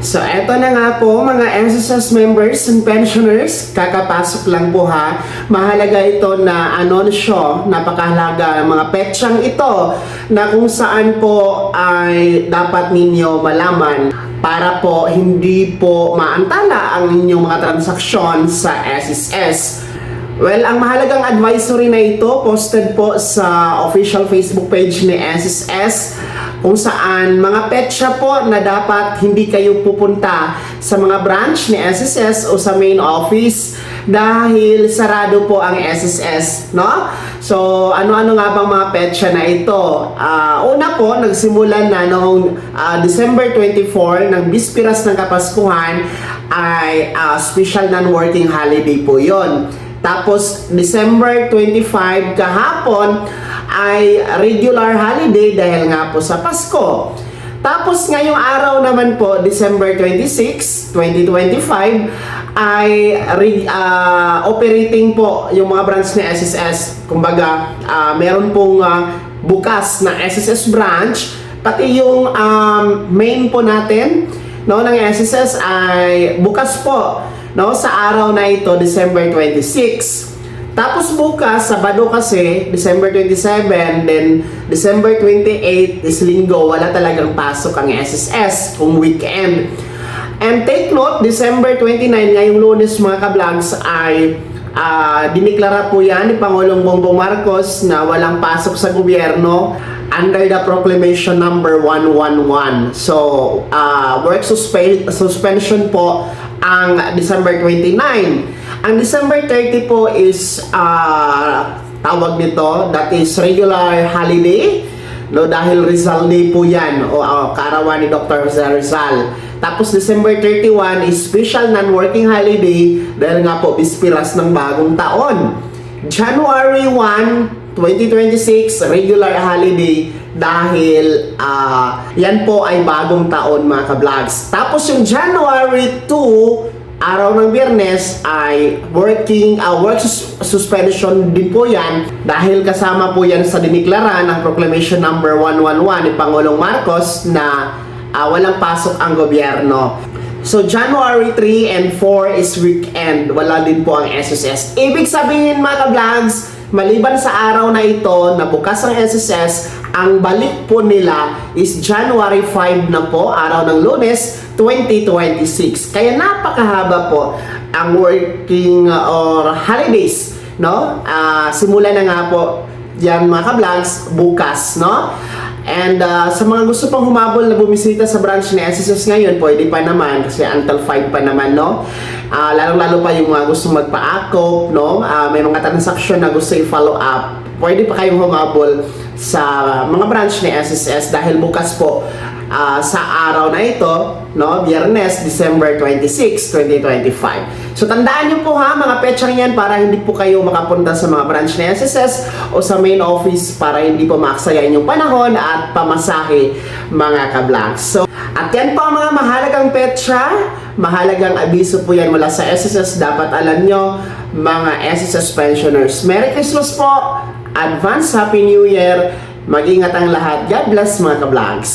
So, eto na nga po mga SSS members and pensioners, kakapasok lang po ha. Mahalaga ito na anunsyo, napakahalaga mga petsang ito na kung saan po ay dapat ninyo malaman para po hindi po maantala ang inyong mga transaksyon sa SSS. Well, ang mahalagang advisory na ito posted po sa official Facebook page ni SSS kung saan mga petsa po na dapat hindi kayo pupunta sa mga branch ni SSS o sa main office dahil sarado po ang SSS, no? So, ano-ano nga bang mga petsa na ito? Una po, nagsimulan na noong December 24 ng bispiras ng Kapaskuhan ay special non-working holiday po yon. Tapos, December 25 kahapon ay regular holiday dahil nga po sa Pasko. Tapos, ngayong araw naman po, December 26, 2025, ay operating po yung mga branch ni SSS. Kumbaga, meron pong bukas na SSS branch, pati yung main po natin, no, ng SSS ay bukas po. No, sa araw na ito, December 26. Tapos bukas, Sabado kasi, December 27, then December 28 is Linggo, wala talagang pasok ang SSS kung weekend. And take note, December 29, ngayong Lunes mga ka-vlogs ay diniklara po yan ni Pangulong Bongbong Marcos na walang pasok sa gobyerno under the proclamation number 111. So, work suspension po ang December 29. Ang December 30 po is tawag nito, that is regular holiday, no, dahil Rizal Day po yan o kaarawan ni Dr. Jose Rizal. Tapos December 31 is special non-working holiday dahil nga po bispiras ng bagong taon. January 1, 2026 regular holiday dahil yan po ay bagong taon mga ka-vlogs. Tapos yung January 2, araw ng Biyernes ay work suspension din po yan dahil kasama po yan sa diniklara ng proclamation number 111 ni Pangulong Marcos na walang pasok ang gobyerno. So, January 3 and 4 is weekend. Wala din po ang SSS. Ibig sabihin mga ka-vlogs, maliban sa araw na ito na bukas ang SSS, ang balik po nila is January 5 na po, araw ng Lunes, 2026. Kaya napakahaba po ang working or holidays, no? Simulan na nga po yan mga ka-vlogs bukas, no? And sa mga gusto pang humabol na bumisita sa branch ni SSS ngayon, pwede pa naman kasi until 5 pa naman, no? Lalo-lalo pa yung mga gusto magpa-acop, no? May mga transaksyon na gusto i-follow up. Pwede pa kayong humabol sa mga branch ni SSS dahil bukas po sa araw na ito, no, Biyernes, December 26, 2025. So tandaan niyo po ha mga petsang yan para hindi po kayo makapunta sa mga branch ni SSS o sa main office para hindi po maaksayan yung panahon at pamasahe mga ka-vlogs. So at yan po ang mga mahalagang petsa, mahalagang abiso po yan mula sa SSS. Dapat alam nyo mga SSS pensioners. Merry Christmas po! Advance Happy New Year! Mag-ingat ang lahat. God bless mga ka-vlogs!